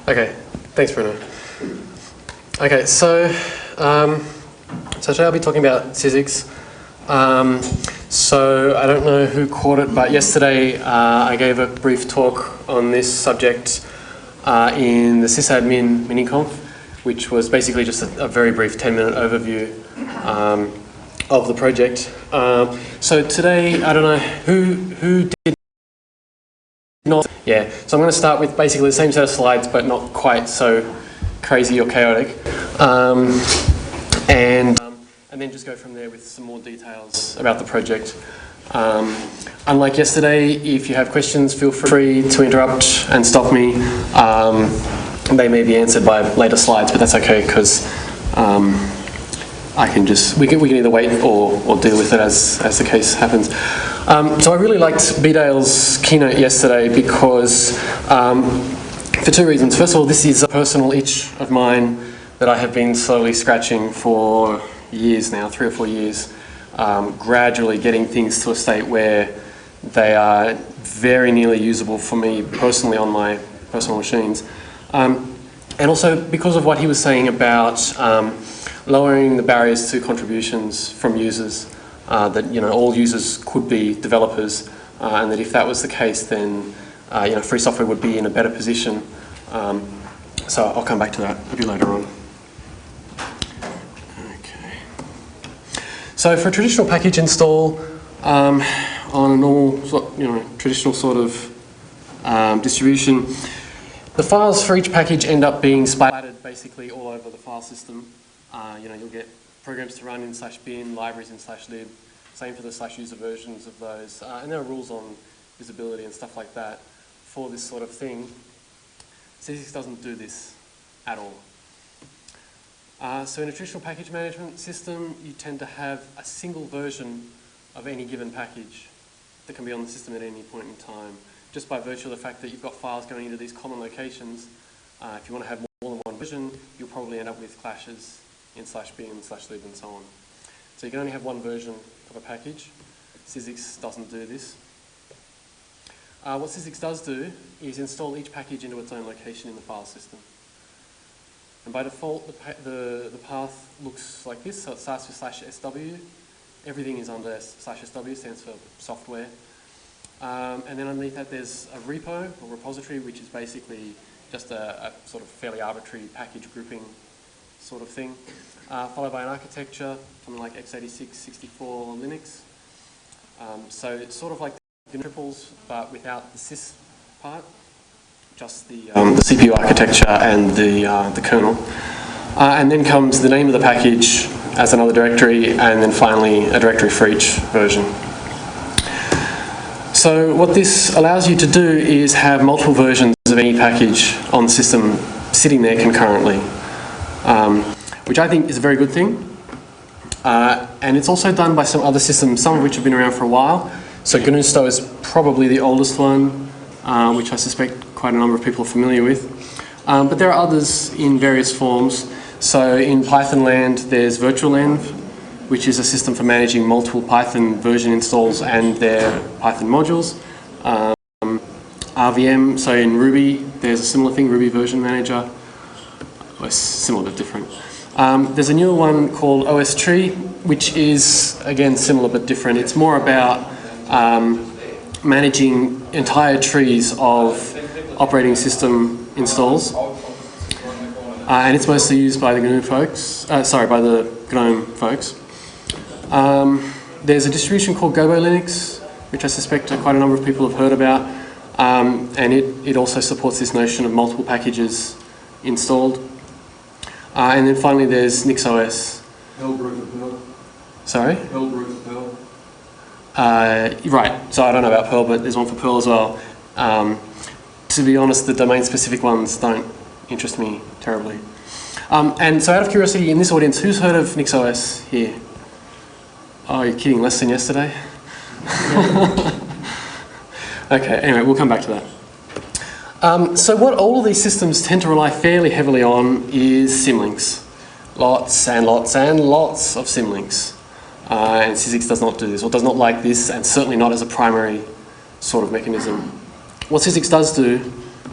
Okay, thanks Bruno. Okay, so today I'll be talking about Syzix. So I don't know who caught it, but yesterday I gave a brief talk on this subject in the sysadmin mini-conf, which was basically just a very brief 10-minute overview of the project. So today, I don't know who did not. Yeah, so I'm going to start with basically the same set of slides, but not quite so crazy or chaotic, and then just go from there with some more details about the project. Unlike yesterday, if you have questions, feel free to interrupt and stop me. They may be answered by later slides, but that's okay because we can either wait or deal with it as the case happens. So I really liked B-Dale's keynote yesterday because for two reasons. First of all, this is a personal itch of mine that I have been slowly scratching for years now, 3 or 4 years, gradually getting things to a state where they are very nearly usable for me personally on my personal machines. And also because of what he was saying about lowering the barriers to contributions from users, that all users could be developers, and that if that was the case, then free software would be in a better position. So I'll come back to that a bit later on. Okay. So for a traditional package install on a normal, traditional sort of distribution, the files for each package end up being splattered basically all over the file system. You'll get programs to run in /bin, libraries in /lib, same for the /user versions of those, and there are rules on visibility and stuff like that for this sort of thing. Syzix doesn't do this at all. So in a traditional package management system, you tend to have a single version of any given package that can be on the system at any point in time, just by virtue of the fact that you've got files going into these common locations. If you want to have more than one version, you'll probably end up with clashes in /bin, /lib, and so on. So you can only have one version of a package. Syzix doesn't do this. What Syzix does do is install each package into its own location in the file system. And by default, the path looks like this. So it starts with /sw. Everything is under /sw, stands for software. And then underneath that there's a repo or repository, which is basically just a sort of fairly arbitrary package grouping sort of thing, followed by an architecture, something like x86, 64 Linux. So it's sort of like the triples, but without the sys part, just the CPU architecture and the kernel. And then comes the name of the package as another directory, and then finally a directory for each version. So what this allows you to do is have multiple versions of any package on the system sitting there concurrently, which I think is a very good thing. And it's also done by some other systems, some of which have been around for a while. So GNU is probably the oldest one, which I suspect quite a number of people are familiar with. But there are others in various forms. So in Python land, there's virtualenv, which is a system for managing multiple Python version installs and their Python modules. RVM, so in Ruby, there's a similar thing, Ruby Version Manager. Well, similar but different. There's a newer one called OSTree, which is, again, similar but different. It's more about managing entire trees of operating system installs. And it's mostly used by the GNU folks, by the GNOME folks. There's a distribution called Gobo Linux, which I suspect quite a number of people have heard about. And it also supports this notion of multiple packages installed. And then finally there's NixOS. Sorry? Perl. Right, so I don't know about Perl, but there's one for Perl as well. To be honest, the domain-specific ones don't interest me terribly. And so out of curiosity, in this audience, who's heard of NixOS here? Oh, you're kidding, less than yesterday? Okay, anyway, we'll come back to that. So what all of these systems tend to rely fairly heavily on is symlinks. Lots and lots and lots of symlinks. And Syzix does not do this, or does not like this, and certainly not as a primary sort of mechanism. What Syzix does do,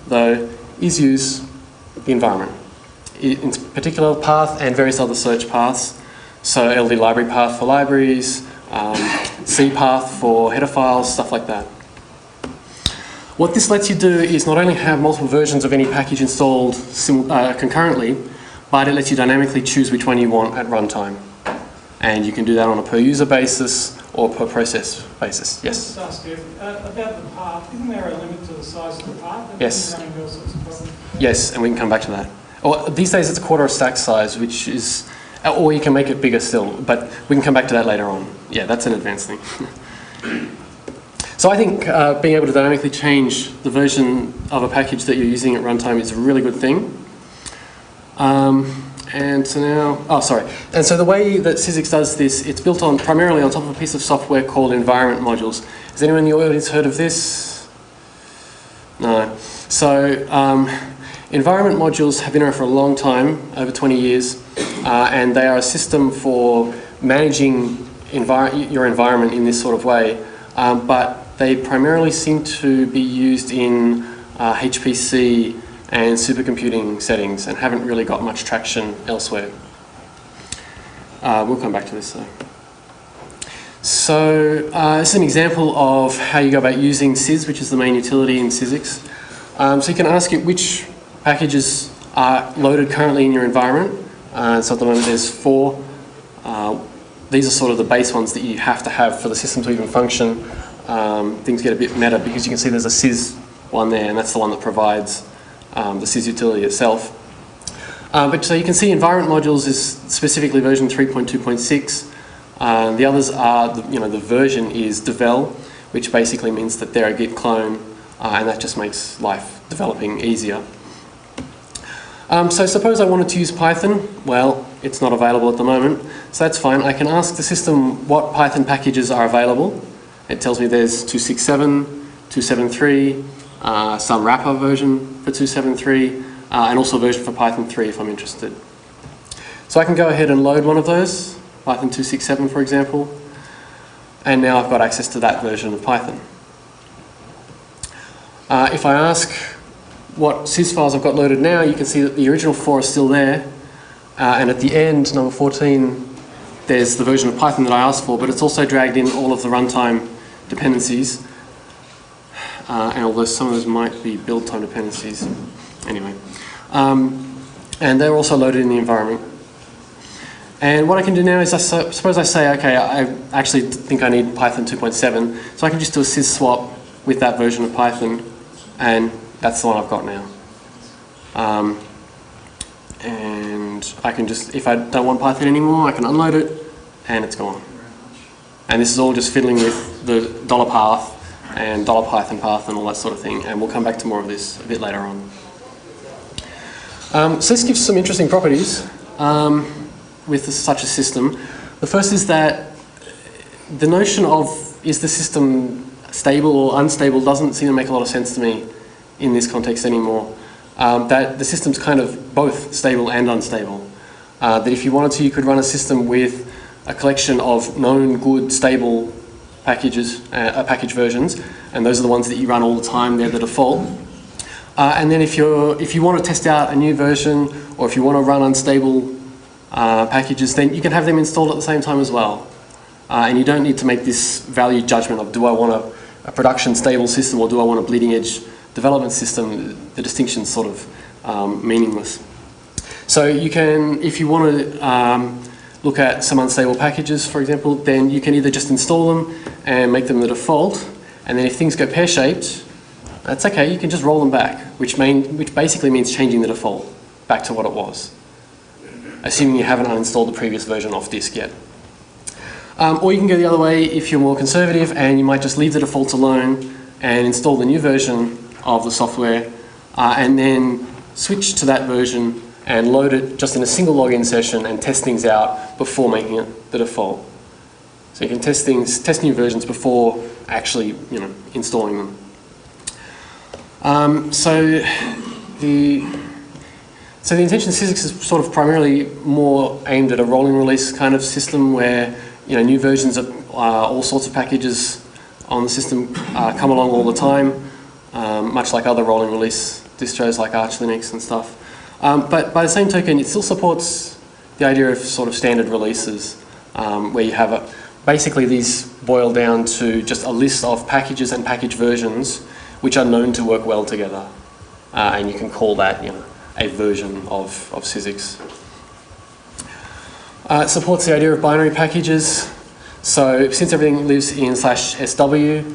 though, is use the environment. In particular, path and various other search paths. So LD library path for libraries, C path for header files, stuff like that. What this lets you do is not only have multiple versions of any package installed concurrently, but it lets you dynamically choose which one you want at runtime. And you can do that on a per user basis or per process basis. Yes? Just ask you, about the path, isn't there a limit to the size of the path? Yes. Yes, and we can come back to that. Or these days it's a quarter of stack size, which is, or you can make it bigger still, but we can come back to that later on. Yeah, that's an advanced thing. So I think being able to dynamically change the version of a package that you're using at runtime is a really good thing. And so now, And so the way that Syzix does this, it's built on primarily on top of a piece of software called environment modules. Has anyone in the audience heard of this? No. So environment modules have been around for a long time, over 20 years, and they are a system for managing your environment in this sort of way, but they primarily seem to be used in HPC and supercomputing settings and haven't really got much traction elsewhere. We'll come back to this though. So this is an example of how you go about using Syz, which is the main utility in Syzix. So you can ask it which packages are loaded currently in your environment. So at the moment there's 4. These are sort of the base ones that you have to have for the system to even function. Things get a bit meta because you can see there's a Syz one there, and that's the one that provides the Syz utility itself. But so you can see environment modules is specifically version 3.2.6. The others are, the version is devel, which basically means that they're a Git clone, and that just makes life developing easier. So suppose I wanted to use Python. Well, it's not available at the moment, so that's fine. I can ask the system what Python packages are available. It tells me there's 267, 273, some wrapper version for 273, and also a version for Python 3 if I'm interested. So I can go ahead and load one of those, Python 267 for example, and now I've got access to that version of Python. If I ask what Syz files I've got loaded now, you can see that the original 4 are still there, and at the end, number 14, there's the version of Python that I asked for, but it's also dragged in all of the runtime dependencies, and although some of those might be build time dependencies, anyway. And they're also loaded in the environment. And what I can do now is, suppose I say, okay, I actually think I need Python 2.7, so I can just do a Syz swap with that version of Python, and that's the one I've got now. And I can just, if I don't want Python anymore, I can unload it, and it's gone. And this is all just fiddling with the $path and $Python path and all that sort of thing, and we'll come back to more of this a bit later on. So this gives some interesting properties with such a system. The first is that the notion of is the system stable or unstable doesn't seem to make a lot of sense to me in this context anymore. That the system's kind of both stable and unstable. That if you wanted to, you could run a system with a collection of known, good, stable packages, package versions, and those are the ones that you run all the time, they're the default. And then if you want to test out a new version, or if you want to run unstable packages, then you can have them installed at the same time as well. And you don't need to make this value judgment of, do I want a production stable system or do I want a bleeding edge development system? The distinction's sort of meaningless. So you can, if you want to look at some unstable packages, for example, then you can either just install them and make them the default, and then if things go pear-shaped, that's okay, you can just roll them back, which basically means changing the default back to what it was, assuming you haven't uninstalled the previous version off disk yet. Or you can go the other way if you're more conservative, and you might just leave the defaults alone and install the new version of the software, and then switch to that version and load it just in a single login session and test things out before making it the default. So you can test new versions before actually, installing them. So the intention of Syzix is sort of primarily more aimed at a rolling release kind of system where new versions of all sorts of packages on the system come along all the time, much like other rolling release distros like Arch Linux and stuff. But by the same token, it still supports the idea of sort of standard releases, where you have basically these boil down to just a list of packages and package versions which are known to work well together. And you can call that, a version of Syzix. It supports the idea of binary packages. So since everything lives in /SW,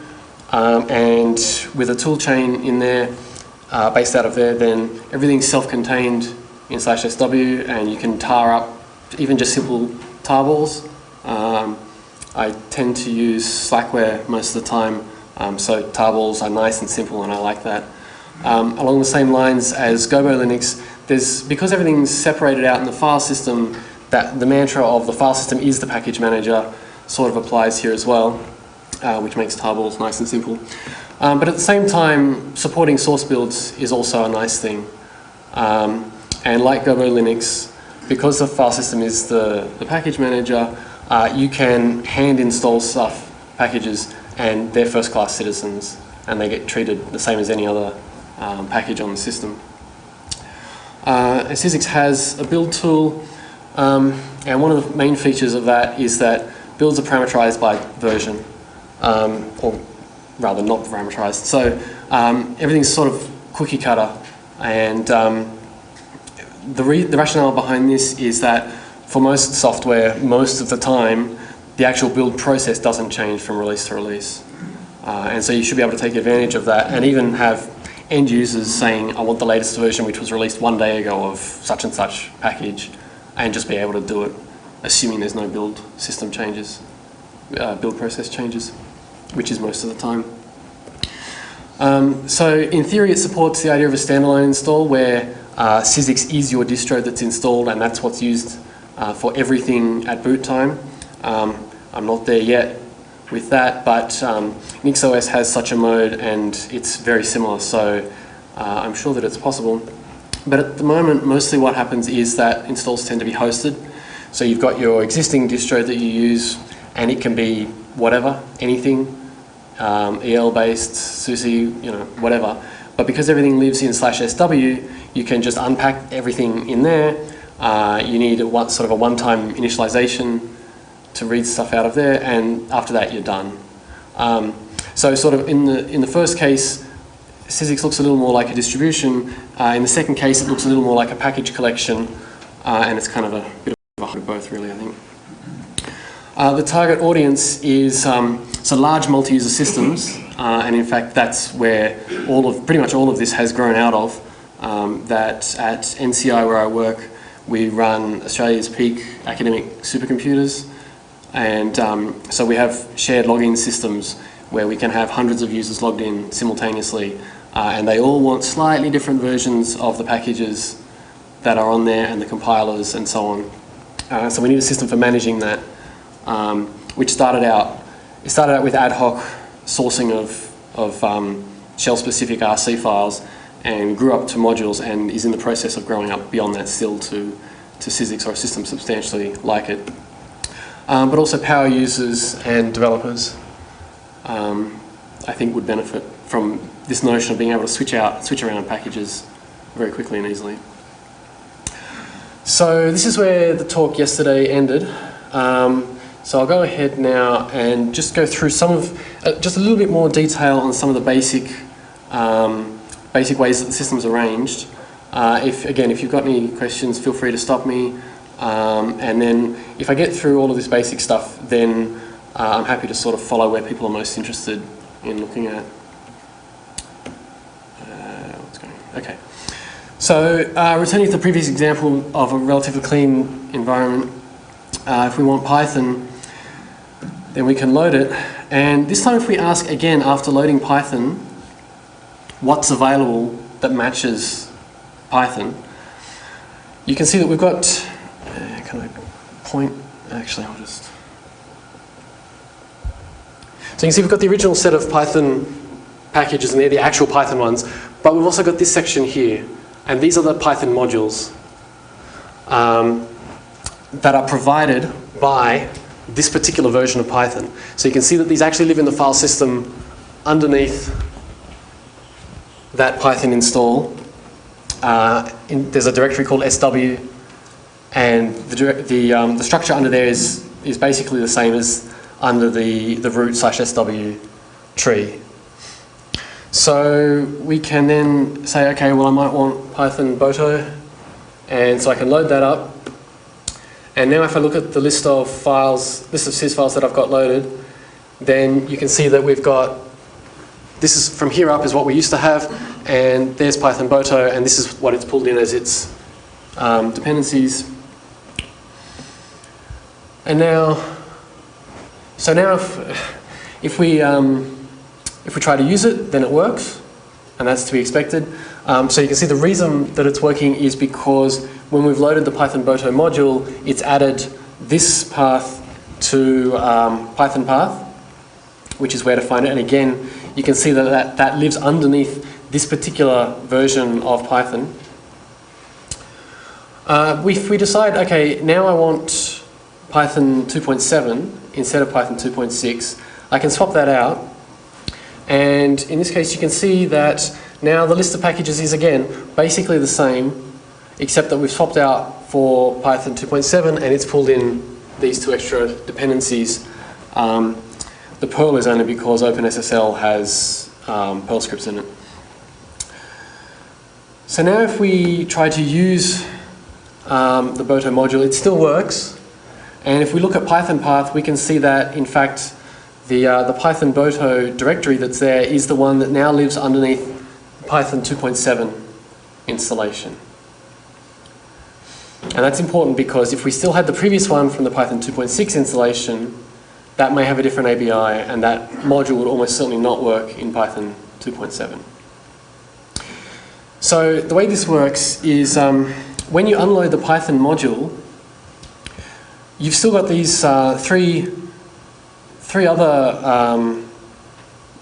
and with a toolchain in there, based out of there, then everything's self-contained in /SW, and you can tar up even just simple tarballs. I tend to use Slackware most of the time, so tarballs are nice and simple, and I like that. Along the same lines as Gobo Linux, because everything's separated out in the file system, that the mantra of the file system is the package manager sort of applies here as well, which makes tarballs nice and simple. But at the same time, supporting source builds is also a nice thing. And like Gobo Linux, because the file system is the package manager, you can hand install packages, and they're first-class citizens, and they get treated the same as any other package on the system. Syzix has a build tool, and one of the main features of that is that builds are parameterized by version, or rather not parameterized. So everything's sort of cookie cutter, and the rationale behind this is that for most software, most of the time, the actual build process doesn't change from release to release. And so you should be able to take advantage of that, and even have end users saying, I want the latest version which was released 1 day ago of such and such package, and just be able to do it, assuming there's no build system changes, build process changes, which is most of the time. So in theory, it supports the idea of a standalone install where Syzix is your distro that's installed, and that's what's used for everything at boot time. I'm not there yet with that, but NixOS has such a mode, and it's very similar, so I'm sure that it's possible. But at the moment, mostly what happens is that installs tend to be hosted. So you've got your existing distro that you use, and it can be whatever, anything, EL-based, SUSE, whatever. But because everything lives in /SW, you can just unpack everything in there. You need sort of a one-time initialization to read stuff out of there, and after that you're done. So sort of in the first case, Syzix looks a little more like a distribution. In the second case, it looks a little more like a package collection, and it's kind of a bit of a hybrid of both, really, I think. The target audience is so large multi-user systems, and in fact that's where pretty much all of this has grown out of. That at NCI, where I work, we run Australia's peak academic supercomputers, and so we have shared login systems where we can have hundreds of users logged in simultaneously, and they all want slightly different versions of the packages that are on there and the compilers and so on. So we need a system for managing that, which started out with ad hoc sourcing of shell-specific RC files, and grew up to modules, and is in the process of growing up beyond that still to Syzix or a system substantially like it. But also power users and developers, I think, would benefit from this notion of being able to switch around packages very quickly and easily. So this is where the talk yesterday ended. So I'll go ahead now and just go through just a little bit more detail on some of the basic ways that the system's arranged. If you've got any questions, feel free to stop me. And then if I get through all of this basic stuff, then I'm happy to sort of follow where people are most interested in looking at. Okay. So returning to the previous example of a relatively clean environment, if we want Python, then we can load it. And this time if we ask again after loading Python, what's available that matches Python, you can see that we've got, can I point? Actually, I'll just... So you can see we've got the original set of Python packages, and they're the actual Python ones, but we've also got this section here, and these are the Python modules that are provided by this particular version of Python. So you can see that these actually live in the file system underneath that Python install, there's a directory called SW, and the structure under there is basically the same as under the root/SW tree. So we can then say, okay, well I might want Python Boto, and so I can load that up. And now if I look at the list of sys files that I've got loaded, then you can see that we've got, this is from here up is what we used to have, and there's Python Boto, and this is what it's pulled in as its dependencies. And now, so now if we try to use it, then it works, and that's to be expected. So you can see the reason that it's working is because when we've loaded the Python Boto module, it's added this path to Python path, which is where to find it. And again, you can see that lives underneath this particular version of Python. If we decide, okay, now I want Python 2.7 instead of Python 2.6, I can swap that out. And in this case, you can see that now the list of packages is again basically the same, except that we've swapped out for Python 2.7 and it's pulled in these two extra dependencies. The Perl is only because OpenSSL has Perl scripts in it. So now if we try to use the Boto module, it still works. And if we look at Python path, we can see that in fact the Python Boto directory that's there is the one that now lives underneath Python 2.7 installation. And that's important because if we still had the previous one from the Python 2.6 installation, that may have a different ABI, and that module would almost certainly not work in Python 2.7. So the way this works is when you unload the Python module, you've still got these three other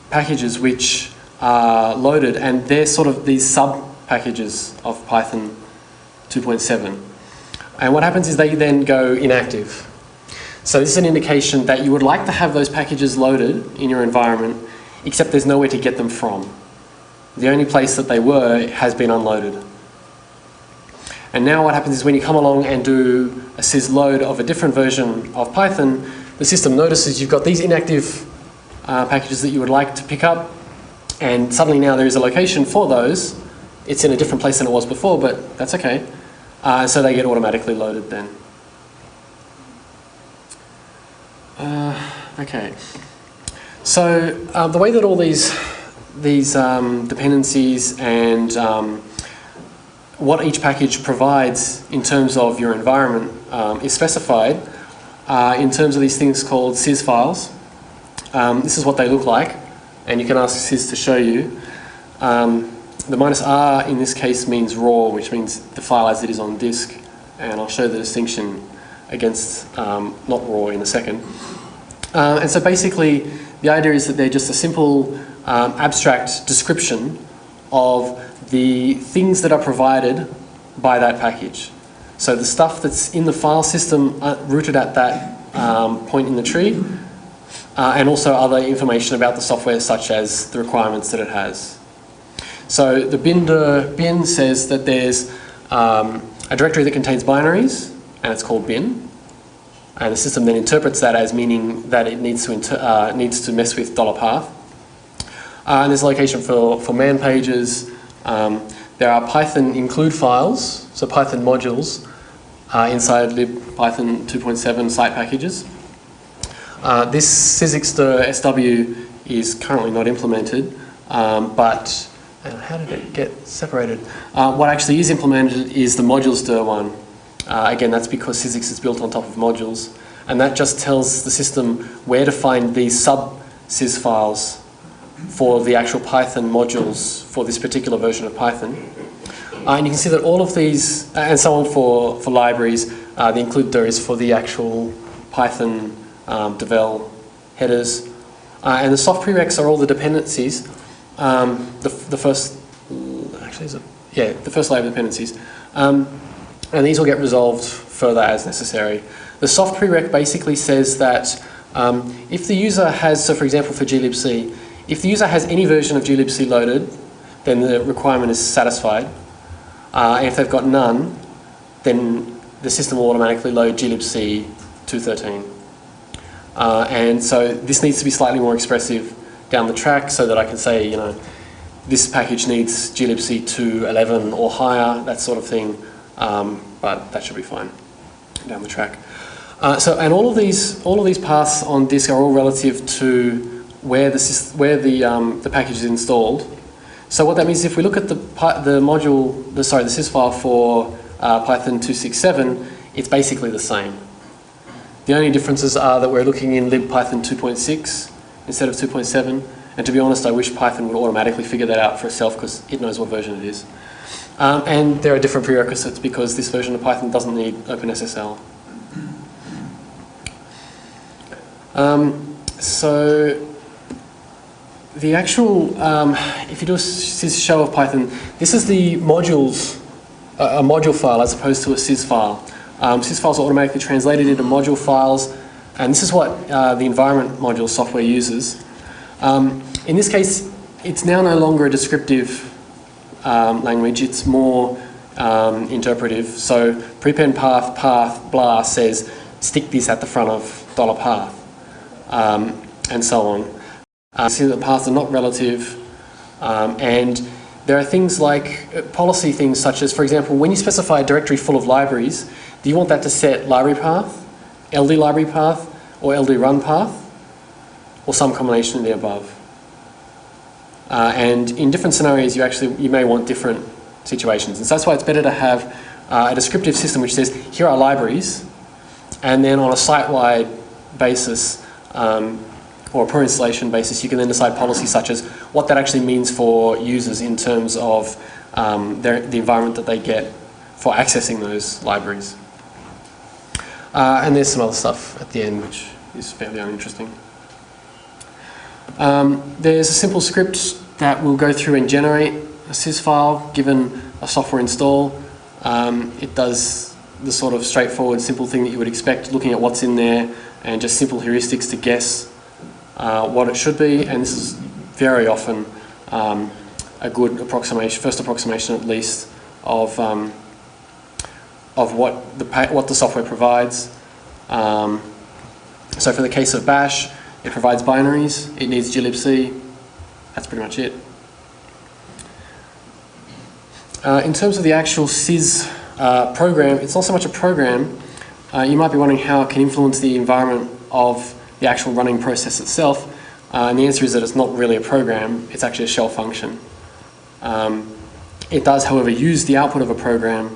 packages which are loaded, and they're sort of these sub-packages of Python 2.7. And what happens is they then go inactive. So this is an indication that you would like to have those packages loaded in your environment, except there's nowhere to get them from. The only place that they were has been unloaded. And now what happens is when you come along and do a sys load of a different version of Python, the system notices you've got these inactive packages that you would like to pick up, and suddenly now there is a location for those. It's in a different place than it was before, but that's okay. So they get automatically loaded then. Okay. So the way that all these dependencies and what each package provides in terms of your environment is specified in terms of these things called sys files. This is what they look like, and you can ask sys to show you. The -r in this case means raw, which means the file as it is on disk, and I'll show the distinction against not raw in a second. And so basically the idea is that they're just a simple abstract description of the things that are provided by that package. So the stuff that's in the file system rooted at that point in the tree, and also other information about the software such as the requirements that it has. So the bin says that there's a directory that contains binaries, and it's called bin. And the system then interprets that as meaning that it needs to mess with $path. And there's a location for man pages. There are Python include files, so Python modules inside libpython 2.7 site packages. This Syzix SW is currently not implemented, but how did it get separated? What actually is implemented is the modules dir one. Again, that's because Syzix is built on top of modules, and that just tells the system where to find these sub-sys files for the actual Python modules for this particular version of Python. And you can see that all of these, and so on for libraries, the include dir is for the actual Python devel headers. And the soft prereqs are all the dependencies. The first layer of dependencies. And these will get resolved further as necessary. The soft prereq basically says that if the user has, so for example for glibc, if the user has any version of glibc loaded, then the requirement is satisfied. And if they've got none, then the system will automatically load glibc 213. And so this needs to be slightly more expressive down the track so that I can say, you know, this package needs glibc 211 or higher, that sort of thing, but that should be fine down the track. And all of these paths on disk are all relative to where the package is installed. So what that means is if we look at the sys file for Python 267, it's basically the same. The only differences are that we're looking in libpython 2.6 instead of 2.7. And to be honest, I wish Python would automatically figure that out for itself because it knows what version it is. And there are different prerequisites because this version of Python doesn't need OpenSSL. So the actual, if you do a sys show of Python, this is the modules, a module file as opposed to a sys file. Sys files are automatically translated into module files, and this is what the environment module software uses. In this case, it's now no longer a descriptive language, it's more interpretive. So prepend path blah says stick this at the front of $path, and so on. See that paths are not relative, and there are things like policy things such as, for example, when you specify a directory full of libraries, do you want that to set library path, LD library path, or LD run path, or some combination of the above? And in different scenarios, you may want different situations, and so that's why it's better to have a descriptive system which says here are libraries, and then on a site-wide basis or a per installation basis, you can then decide policies such as what that actually means for users in terms of the environment that they get for accessing those libraries. And there's some other stuff at the end which is fairly uninteresting. There's a simple script that will go through and generate a sys file given a software install. It does the sort of straightforward, simple thing that you would expect, looking at what's in there and just simple heuristics to guess what it should be. And this is very often a good approximation, first approximation at least, of what the software provides. So for the case of Bash, it provides binaries, it needs glibc, that's pretty much it. In terms of the actual sys program, it's not so much a program. You might be wondering how it can influence the environment of the actual running process itself. And the answer is that it's not really a program, it's actually a shell function. It does, however, use the output of a program,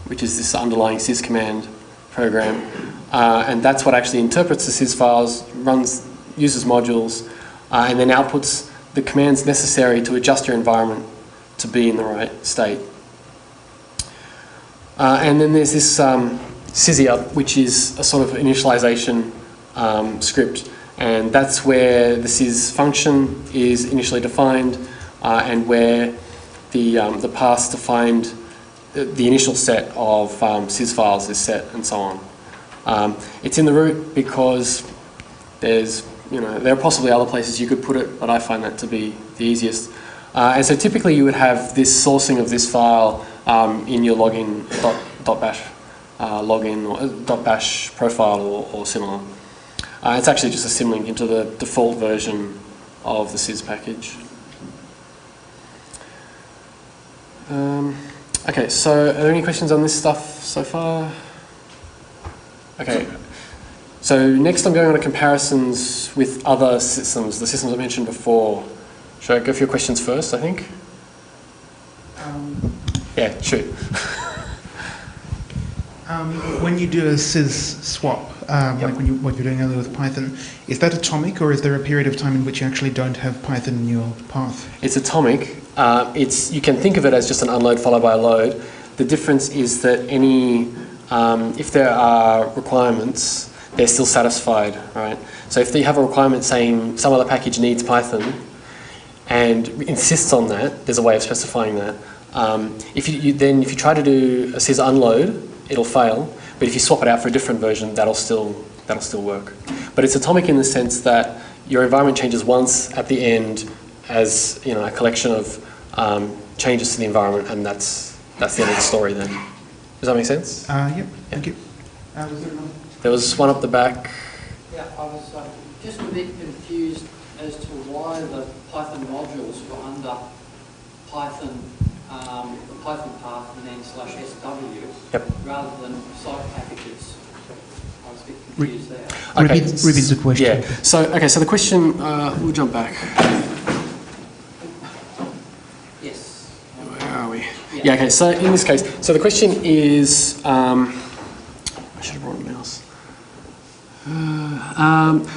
which is this underlying sys command program. And that's what actually interprets the sys files, uses modules, and then outputs the commands necessary to adjust your environment to be in the right state. And then there's this sysup, which is a sort of initialization script, and that's where the sys function is initially defined and where the paths to find the initial set of sys files is set, and so on. It's in the root because there are possibly other places you could put it, but I find that to be the easiest. And so typically you would have this sourcing of this file in your login .bash login or .bash profile or similar. It's actually just a symlink into the default version of the sys package. Okay, so are there any questions on this stuff so far? Okay, so next I'm going on to comparisons with other systems, the systems I mentioned before. Should I go for your questions first, I think? Yeah, shoot. When you do a sys swap, like what you're doing earlier with Python, is that atomic, or is there a period of time in which you actually don't have Python in your path? It's atomic. You can think of it as just an unload followed by a load. The difference is that if there are requirements, they're still satisfied, right? So if you have a requirement saying some other package needs Python and insists on that, there's a way of specifying that. If you try to do a sys unload, it'll fail. But if you swap it out for a different version, that'll still work. But it's atomic in the sense that your environment changes once at the end as a collection of changes to the environment, and that's That's the end of the story then. Does that make sense? Yep, thank you. There was one up the back. Yeah, I was just a bit confused as to why the Python modules were under Python, the Python path and then /SW, Yep. rather than site packages. I was a bit confused there. Okay. Repeat the question. Yeah. So the question, we'll jump back. Yes. Where are we? Yeah, okay, so in this case, so the question is, I should have brought a mouse.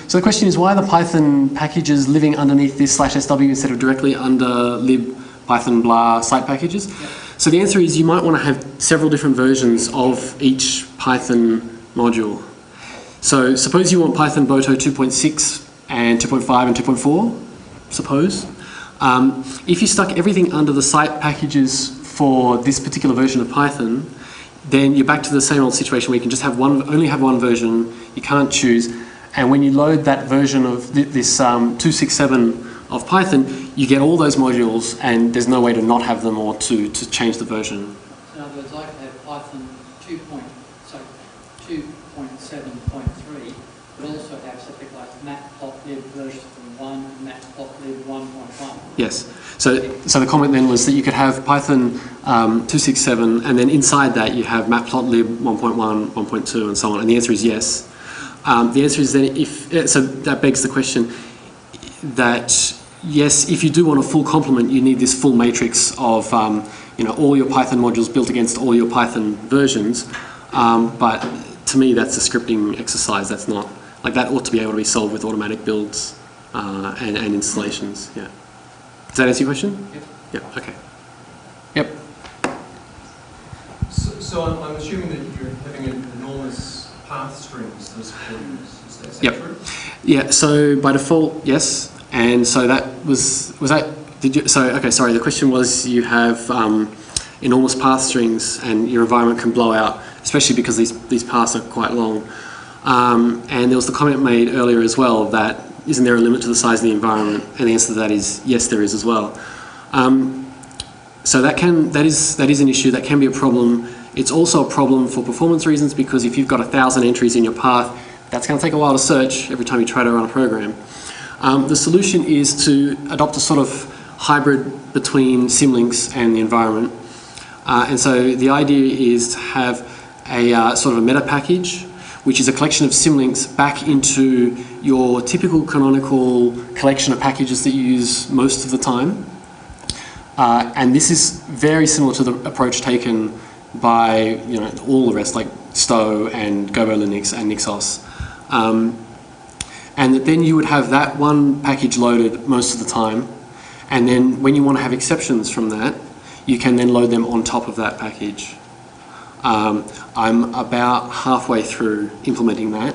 So the question is, why are the Python packages living underneath this /SW instead of directly under lib python blah site packages? Yep. So the answer is you might want to have several different versions of each Python module. So suppose you want Python Boto 2.6 and 2.5 and 2.4, suppose. If you stuck everything under the site packages for this particular version of Python, then you're back to the same old situation where you can just have only have one version, you can't choose, and when you load that version of this 267 of Python, you get all those modules and there's no way to not have them or to change the version. So in other words, I could have Python 2.7.3, but also have something like matplotlib version 1, matplotlib 1.1. Yes. So the comment then was that you could have Python 267 and then inside that you have matplotlib 1.1, 1.2 and so on, and the answer is yes. The answer is then so that begs the question that yes, if you do want a full complement, you need this full matrix of all your Python modules built against all your Python versions. But to me, that's a scripting exercise. That's not like that ought to be able to be solved with automatic builds and installations. Yeah. Does that answer your question? Yep. Yeah. Okay. Yep. So I'm assuming that you're having enormous path strings that are supporting this. Is that Yep. true? Yeah. So by default, yes. And so that was that. Did you? So okay. Sorry. The question was you have enormous path strings and your environment can blow out, especially because these paths are quite long. And there was the comment made earlier as well that isn't there a limit to the size of the environment? And the answer to that is yes, there is as well. So that is an issue, that can be a problem. It's also a problem for performance reasons because if you've got 1,000 entries in your path, that's going to take a while to search every time you try to run a program. The solution is to adopt a sort of hybrid between Symlinks and the environment. And so the idea is to have a sort of a meta package, which is a collection of Symlinks back into your typical canonical collection of packages that you use most of the time. And this is very similar to the approach taken by all the rest, like Stow and Gobo Linux and Nixos. And that then you would have that one package loaded most of the time, and then when you want to have exceptions from that, you can then load them on top of that package. I'm about halfway through implementing that.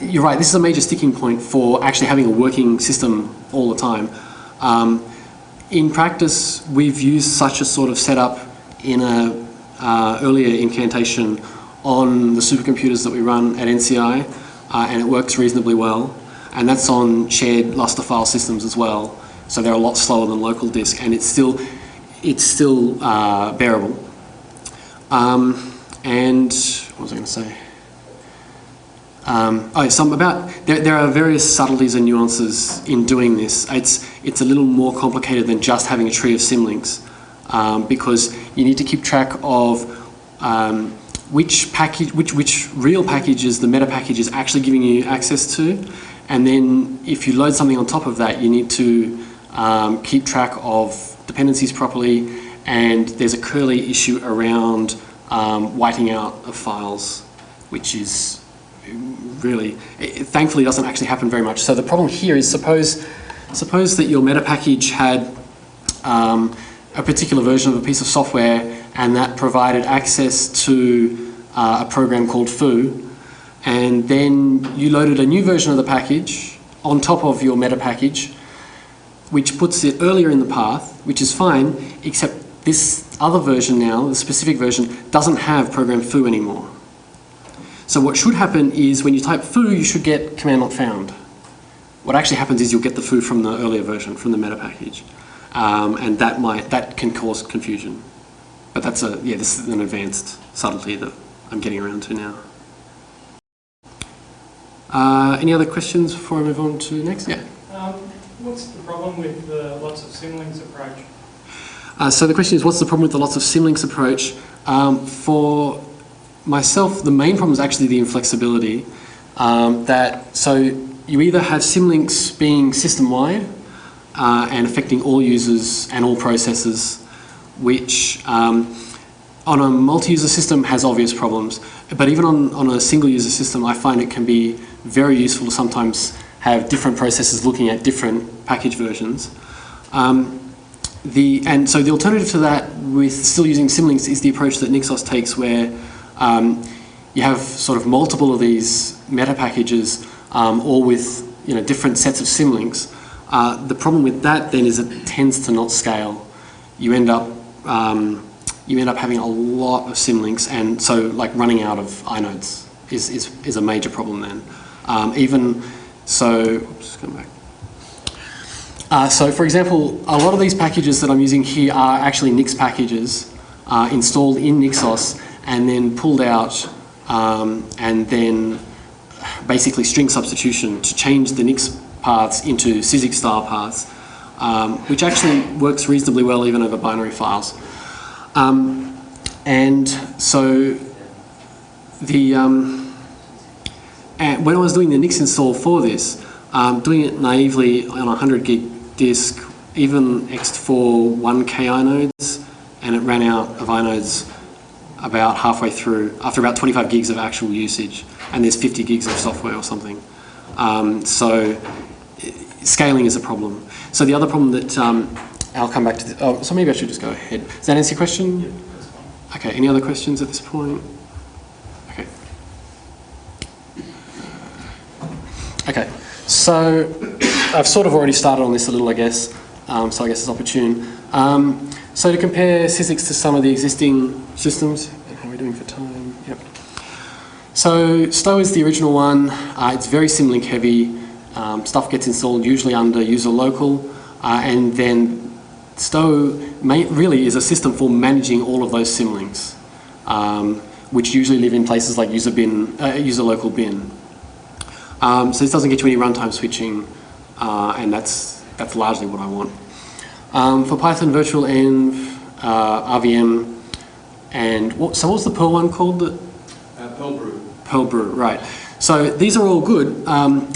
You're right, this is a major sticking point for actually having a working system all the time. In practice, we've used such a sort of setup in a earlier incantation on the supercomputers that we run at NCI, and it works reasonably well. And that's on shared Lustre file systems as well. So they're a lot slower than local disk, and it's still bearable. And what was I going to say? There are various subtleties and nuances in doing this. It's a little more complicated than just having a tree of Symlinks, because you need to keep track of which real packages the meta package is actually giving you access to, and then if you load something on top of that, you need to keep track of dependencies properly, and there's a curly issue around whiting out of files, which is really, thankfully doesn't actually happen very much. So the problem here is suppose that your meta package had a particular version of a piece of software and that provided access to a program called foo, and then you loaded a new version of the package on top of your meta package, which puts it earlier in the path, which is fine, except this other version now, the specific version, doesn't have program foo anymore. So what should happen is when you type foo, you should get command not found. What actually happens is you'll get the foo from the earlier version, from the meta package. And that can cause confusion. But that's this is an advanced subtlety that I'm getting around to now. Any other questions before I move on to next? Yeah. What's the problem with the lots of symlinks approach? So the question is, what's the problem with the lots of symlinks approach? For myself, the main problem is actually the inflexibility. So you either have symlinks being system-wide and affecting all users and all processes, which on a multi-user system has obvious problems. But even on a single-user system, I find it can be very useful to sometimes have different processes looking at different package versions. And so the alternative to that with still using symlinks is the approach that Nixos takes, where you have sort of multiple of these meta packages, all with different sets of symlinks. The problem with that then is it tends to not scale. You end up having a lot of symlinks, and so like running out of inodes is a major problem then. So for example, a lot of these packages that I'm using here are actually Nix packages installed in Nixos and then pulled out and then basically string substitution to change the Nix paths into Syzix style paths, which actually works reasonably well even over binary files. And so and when I was doing the Nix install for this, doing it naively on a 100 gig disk, even X'd for 1K inodes, and it ran out of inodes about halfway through, after about 25 gigs of actual usage, and there's 50 gigs of software or something. So scaling is a problem. So the other problem that, I'll come back to this, so maybe I should just go ahead. Does that answer your question? Yeah, that's fine. Okay, any other questions at this point? Okay. Okay, so I've sort of already started on this a little, I guess, so I guess it's opportune. So to compare Syzix to some of the existing systems, and how are we doing for time? Yep. So Stow is the original one. It's very symlink heavy. Stuff gets installed usually under user local, and then Stow really is a system for managing all of those symlinks, which usually live in places like user local bin. So this doesn't get you any runtime switching, and that's largely what I want. For Python Virtual Env, RVM, and so what's the Perl one called? Perl Brew. Perl Brew, right. So these are all good,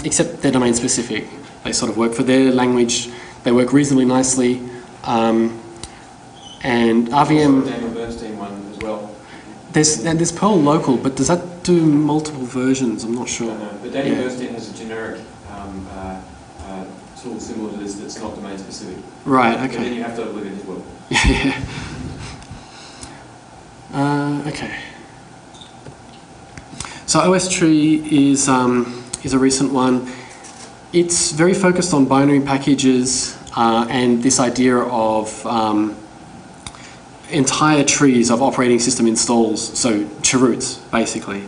except they're domain specific. They sort of work for their language. They work reasonably nicely. And RVM... Daniel Bernstein one as well. There's Perl local, but does that do multiple versions? I'm not sure. No, but Daniel Bernstein has a generic tool similar to this that's not domain specific. Right, okay. But then you have to live in his world. Yeah. Okay. So OS tree is a recent one. It's very focused on binary packages and this idea of entire trees of operating system installs, so cheroots basically.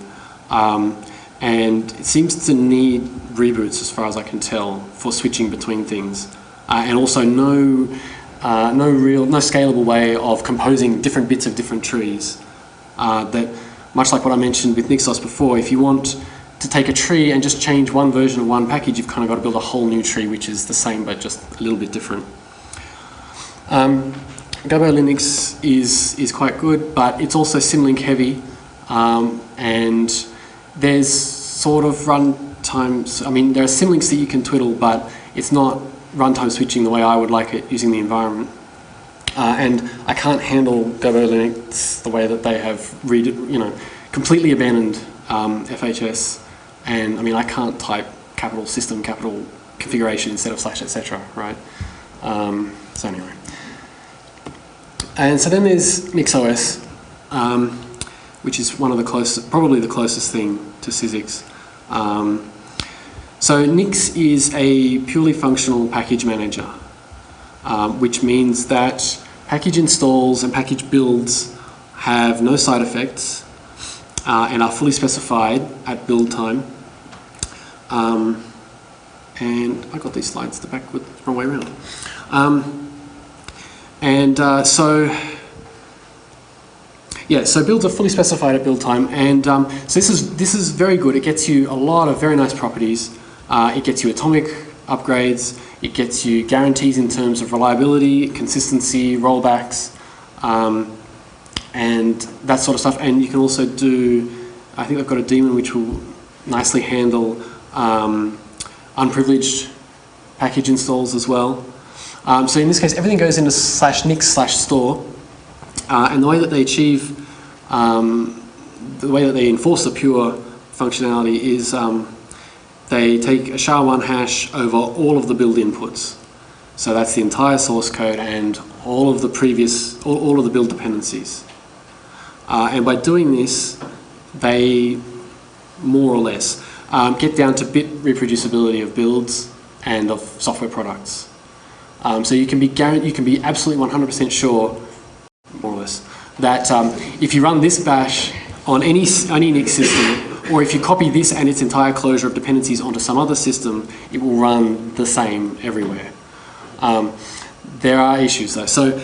And it seems to need reboots as far as I can tell for switching between things. And also no scalable way of composing different bits of different trees. That, much like what I mentioned with Nixos before, if you want to take a tree and just change one version of one package, you've kind of got to build a whole new tree which is the same but just a little bit different. Gabo Linux is quite good, but it's also symlink heavy, and there's sort of runtimes. I mean, there are symlinks that you can twiddle, but it's not runtime switching the way I would like it using the environment. And I can't handle Gabo Linux the way that they have completely abandoned FHS. And I mean, I can't type capital system, capital configuration instead of / etc. Right? So anyway. And so then there's NixOS, which is one of the closest, probably the closest thing to Syzix. So Nix is a purely functional package manager, which means that package installs and package builds have no side effects and are fully specified at build time. And I got these slides the wrong way around. So Yeah, so builds are fully specified at build time, and so this is very good. It gets you a lot of very nice properties. It gets you atomic upgrades. It gets you guarantees in terms of reliability, consistency, rollbacks, and that sort of stuff. And you can also do, I think they've got a daemon which will nicely handle unprivileged package installs as well. So in this case, everything goes into /nix/store, and the way that they achieve, the way that they enforce the pure functionality is they take a SHA-1 hash over all of the build inputs. So that's the entire source code and all of the previous, all of the build dependencies. And by doing this, they more or less get down to bit reproducibility of builds and of software products. So you can be absolutely 100% sure, more or less, that if you run this bash on any Nix system, or if you copy this and its entire closure of dependencies onto some other system, it will run the same everywhere. There are issues though. So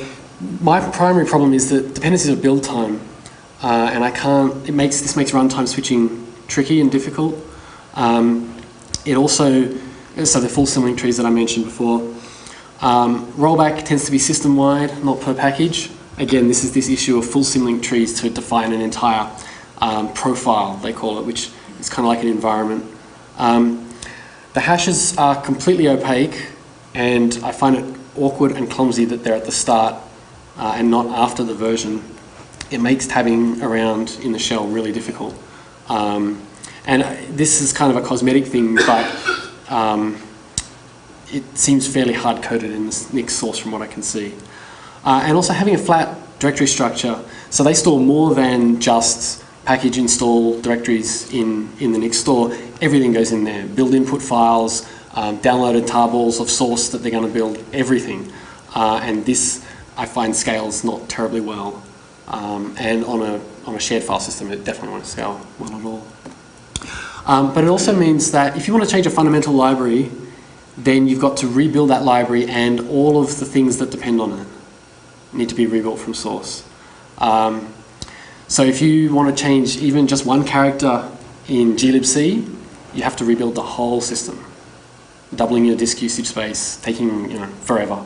my primary problem is that dependencies of build time, and this makes runtime switching tricky and difficult. It also, so the full sibling trees that I mentioned before. Rollback tends to be system-wide, not per package. Again, this is this issue of full sibling trees to define an entire profile, they call it, which is kind of like an environment. The hashes are completely opaque, and I find it awkward and clumsy that they're at the start and not after the version. It makes tabbing around in the shell really difficult. And this is kind of a cosmetic thing, but it seems fairly hard-coded in this Nix source from what I can see. And also having a flat directory structure, so they store more than just package install directories in the Nix store. Everything goes in there. Build input files, downloaded tarballs of source that they're going to build, everything. And this, I find, scales not terribly well. And on a shared file system, it definitely won't scale well at all. But it also means that if you want to change a fundamental library, then you've got to rebuild that library, and all of the things that depend on it need to be rebuilt from source. So if you want to change even just one character in glibc, you have to rebuild the whole system, doubling your disk usage space, taking forever.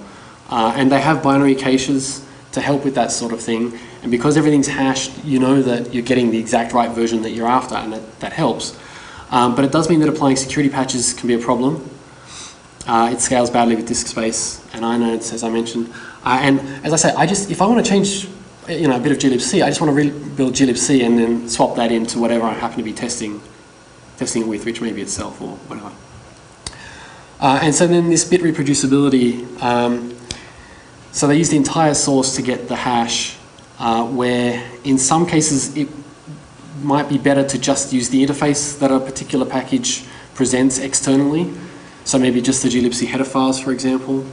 And they have binary caches to help with that sort of thing. And because everything's hashed, you know that you're getting the exact right version that you're after, and that helps. But it does mean that applying security patches can be a problem. It scales badly with disk space and inodes, as I mentioned. And as I say, if I want to change a bit of glibc, I just want to rebuild glibc and then swap that into whatever I happen to be testing it with, which may be itself or whatever. And so then this bit reproducibility, so they use the entire source to get the hash, where in some cases it might be better to just use the interface that a particular package presents externally. So maybe just the glibc header files, for example.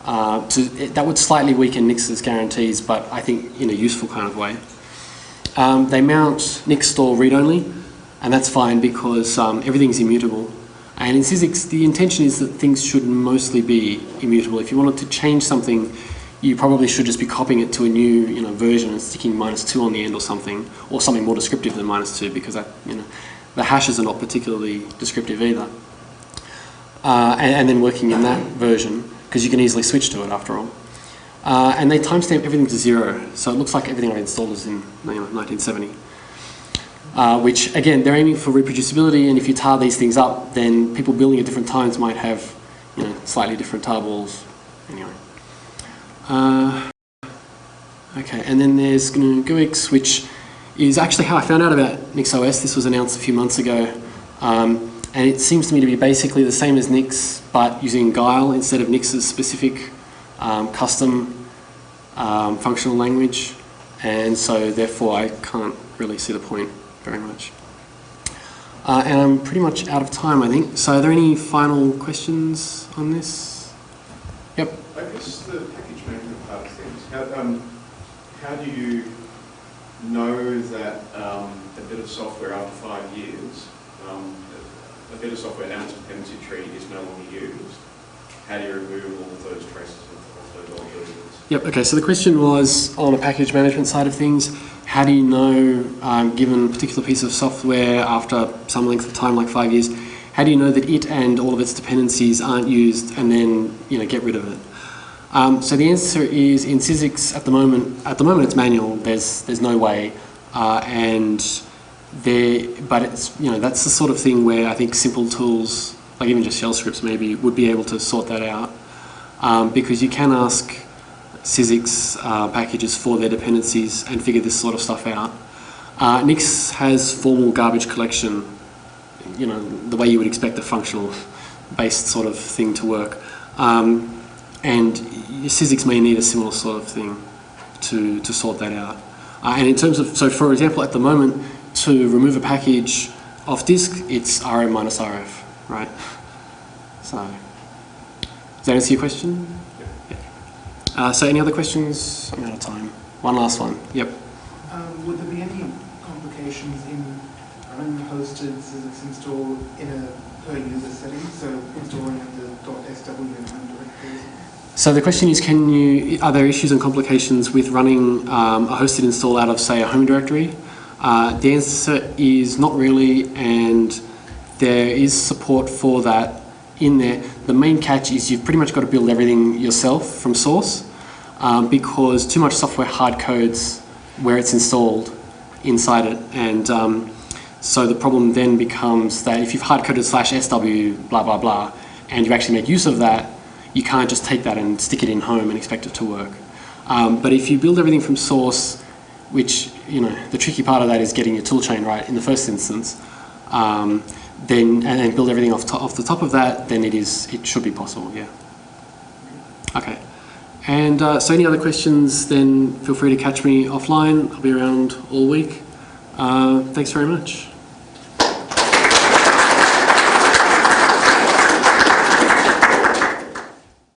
That would slightly weaken Nix's guarantees, but I think in a useful kind of way. They mount Nix store read-only, and that's fine because everything's immutable. And in Syzix, the intention is that things should mostly be immutable. If you wanted to change something, you probably should just be copying it to a new version and sticking -2 on the end or something more descriptive than -2, because that, the hashes are not particularly descriptive either. And then working in that version, because you can easily switch to it after all. And they timestamp everything to 0, so it looks like everything I've installed is in 1970. Which, again, they're aiming for reproducibility, and if you tar these things up, then people building at different times might have slightly different tarballs. Anyway. Okay, and then there's GUIX, which is actually how I found out about NixOS. This was announced a few months ago. And it seems to me to be basically the same as Nix, but using Guile instead of Nix's specific custom functional language. And so therefore I can't really see the point very much. And I'm pretty much out of time, I think. So are there any final questions on this? Yep. I guess the package management part of things, how do you know that a bit of software after 5 years, a bit of software now its dependency tree is no longer used? How do you remove all of those traces of those old versions? Yep, okay, so the question was on a package management side of things, how do you know, given a particular piece of software after some length of time, like 5 years, how do you know that it and all of its dependencies aren't used and then, you know, get rid of it? So the answer is in Syzix at the moment it's manual. There's no way, but it's, you know, that's the sort of thing where I think simple tools, like even just shell scripts maybe, would be able to sort that out, because you can ask Syzix packages for their dependencies and figure this sort of stuff out. Nix has formal garbage collection, you know, the way you would expect a functional based sort of thing to work. And Syzix may need a similar sort of thing to sort that out. And in terms of, so for example, at the moment, to remove a package off disk, it's RM-RF, right? So, does that answer your question? Yeah. So any other questions? I'm out of time. One last one. Yep. Would there be any complications in running a hosted Syzix install in a per user setting, so installing the .sw and home directories? So the question is, are there issues and complications with running a hosted install out of, say, a home directory? The answer is not really, and there is support for that in there. The main catch is you've pretty much got to build everything yourself from source, because too much software hard codes where it's installed inside it, and so the problem then becomes that if you've hard coded /sw blah blah blah and you actually make use of that, you can't just take that and stick it in home and expect it to work. But if you build everything from source, which, you know, the tricky part of that is getting your toolchain right in the first instance, then and build everything off the top of that, then it should be possible, yeah. Okay. And so any other questions, then feel free to catch me offline. I'll be around all week. Thanks very much.